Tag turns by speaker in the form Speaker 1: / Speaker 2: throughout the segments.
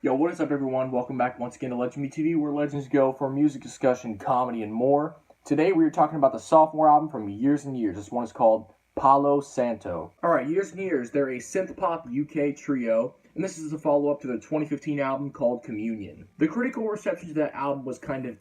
Speaker 1: Yo, what is up, everyone? Welcome back once again to LegendBTV, where legends go for music discussion, comedy, and more. Today we are talking about the sophomore album from Years and Years. This one is called Palo Santo. Alright, Years and Years, they're a synthpop UK trio, and this is a follow-up to their 2015 album called Communion. The critical reception to that album was kind of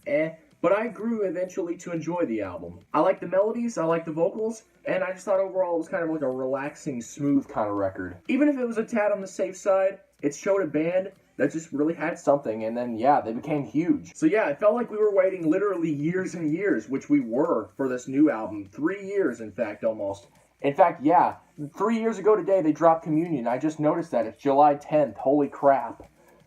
Speaker 1: but I grew eventually to enjoy the album. I like the melodies, I like the vocals, and I just thought overall it was kind of like a relaxing, smooth kind of record. Even if it was a tad on the safe side, it showed a band that just really had something, and then, yeah, they became huge. So yeah, it felt like we were waiting literally years and years, which we were, for this new album. 3 years, in fact, almost. In fact, yeah, 3 years ago today, they dropped Communion. I just noticed that. It's July 10th. Holy crap.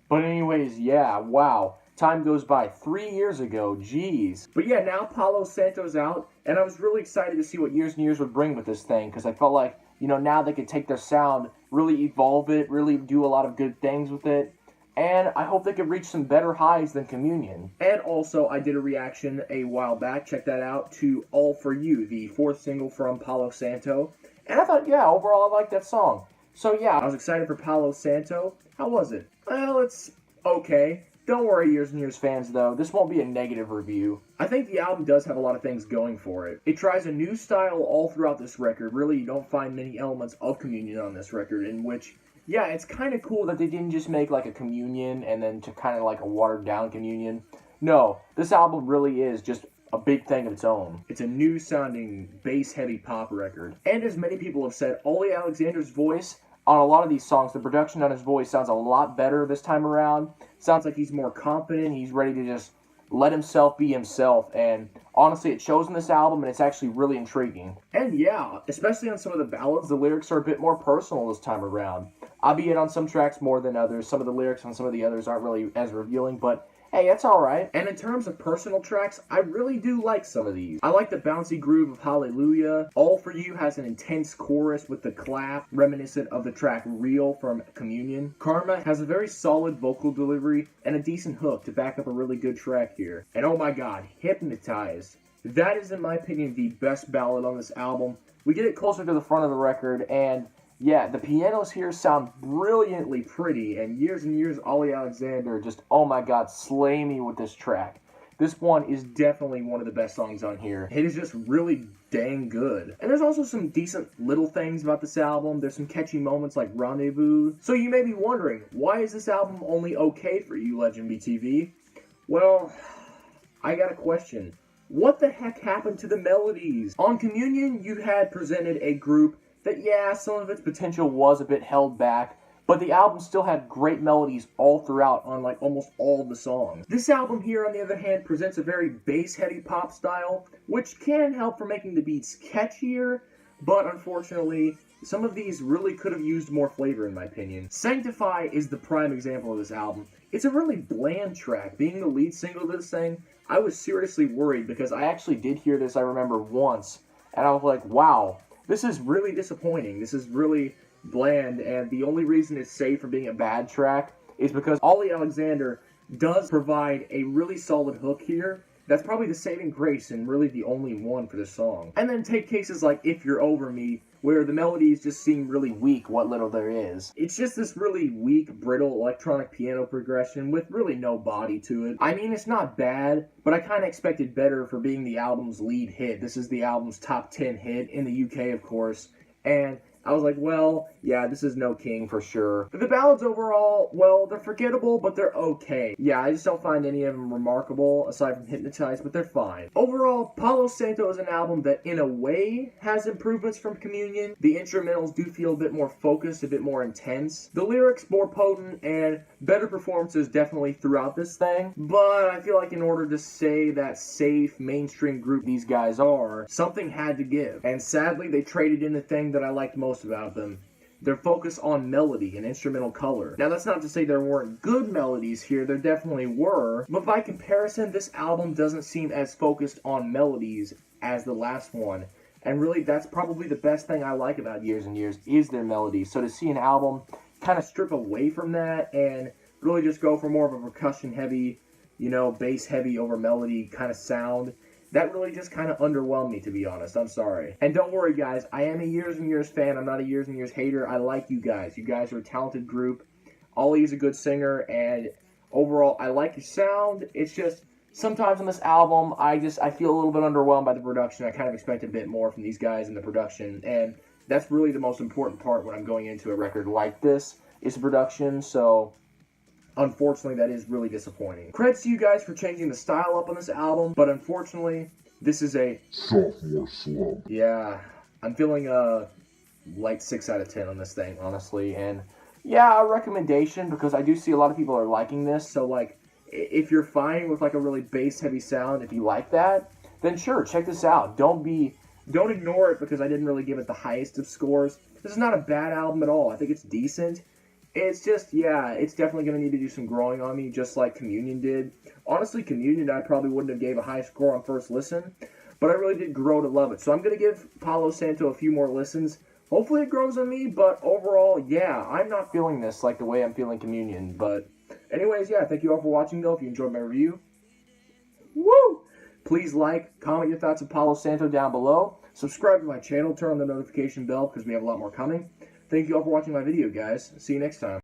Speaker 1: But anyways, yeah, wow. Time goes by. 3 years ago, jeez. But yeah, now Palo Santo's out, and I was really excited to see what Years and Years would bring with this thing, because I felt like, you know, now they could take their sound, really evolve it, really do a lot of good things with it. And I hope they could reach some better highs than Communion. And also, I did a reaction a while back, check that out, to All For You, the fourth single from Palo Santo. And I thought, yeah, overall I liked that song. So yeah, I was excited for Palo Santo. How was it? Well, it's okay. Don't worry, Years and Years fans, though. This won't be a negative review. I think the album does have a lot of things going for it. It tries a new style all throughout this record. Really, you don't find many elements of Communion on this record, in which, yeah, it's kind of cool that they didn't just make like a Communion and then to kind of like a watered down Communion. No, this album really is just a big thing of its own. It's a new sounding, bass heavy pop record. And as many people have said, Ollie Alexander's voice on a lot of these songs, the production on his voice sounds a lot better this time around. Sounds like he's more confident, he's ready to just let himself be himself, and honestly it shows in this album, and it's actually really intriguing. And yeah, especially on some of the ballads, the lyrics are a bit more personal this time around. Albeit on some tracks more than others. Some of the lyrics on some of the others aren't really as revealing, but hey, that's alright. And in terms of personal tracks, I really do like some of these. I like the bouncy groove of Hallelujah. All For You has an intense chorus with the clap, reminiscent of the track Real from Communion. Karma has a very solid vocal delivery and a decent hook to back up a really good track here. And oh my god, Hypnotized. That is, in my opinion, the best ballad on this album. We get it closer to the front of the record, and yeah, the pianos here sound brilliantly pretty, and Years and Years Ollie Alexander just, oh my god, slay me with this track. This one is definitely one of the best songs on here. It is just really dang good. And there's also some decent little things about this album. There's some catchy moments like Rendezvous. So you may be wondering, why is this album only okay for you, LegendBTV? Well, I got a question. What the heck happened to the melodies? On Communion, you had presented a group that, yeah, some of its potential was a bit held back, but the album still had great melodies all throughout on like almost all of the songs. This album here, on the other hand, presents a very bass-heavy pop style, which can help for making the beats catchier, but unfortunately, some of these really could have used more flavor in my opinion. Sanctify is the prime example of this album. It's a really bland track. Being the lead single to this thing, I was seriously worried because I actually did hear this, I remember, once, and I was like, wow, this is really disappointing. This is really bland, and the only reason it's safe from being a bad track is because Ollie Alexander does provide a really solid hook here. That's probably the saving grace and really the only one for this song. And then take cases like If You're Over Me, where the melodies just seem really weak, what little there is. It's just this really weak, brittle electronic piano progression with really no body to it. I mean, it's not bad, but I kind of expected better for being the album's lead hit. This is the album's top 10 hit, in the UK, of course, and I was like, well, yeah, this is no king for sure. But the ballads overall, well, they're forgettable, but they're okay. Yeah, I just don't find any of them remarkable, aside from Hypnotized, but they're fine. Overall, Palo Santo is an album that, in a way, has improvements from Communion. The instrumentals do feel a bit more focused, a bit more intense. The lyrics more potent, and better performances definitely throughout this thing. But I feel like in order to say that safe, mainstream group these guys are, something had to give. And sadly, they traded in the thing that I liked most about them: their focus on melody and instrumental color. Now, that's not to say there weren't good melodies here, there definitely were, but by comparison, this album doesn't seem as focused on melodies as the last one. And really, that's probably the best thing I like about Years and Years, is their melodies. So to see an album kind of strip away from that and really just go for more of a percussion heavy, you know, bass heavy over melody kind of sound, that really just kind of underwhelmed me, to be honest. I'm sorry. And don't worry, guys. I am a Years and Years fan. I'm not a Years and Years hater. I like you guys. You guys are a talented group. Ollie is a good singer, and overall, I like his sound. It's just sometimes on this album, I feel a little bit underwhelmed by the production. I kind of expect a bit more from these guys in the production, and that's really the most important part when I'm going into a record like this, is the production. So unfortunately, that is really disappointing. Credits to you guys for changing the style up on this album, but unfortunately, this is a sophomore slump. Yeah, I'm feeling a light 6 out of 10 on this thing, honestly, and yeah, a recommendation, because I do see a lot of people are liking this. So like, if you're fine with like a really bass heavy sound, if you like that, then sure, check this out. Don't ignore it because I didn't really give it the highest of scores. This is not a bad album at all. I think it's decent. It's just, yeah, it's definitely going to need to do some growing on me, just like Communion did. Honestly, Communion I probably wouldn't have gave a high score on first listen, but I really did grow to love it. So I'm going to give Palo Santo a few more listens. Hopefully it grows on me, but overall, yeah, I'm not feeling this like the way I'm feeling Communion. But anyways, yeah, thank you all for watching, though. If you enjoyed my review, woo! Please like, comment your thoughts on Palo Santo down below. Subscribe to my channel, turn on the notification bell because we have a lot more coming. Thank you all for watching my video, guys. See you next time.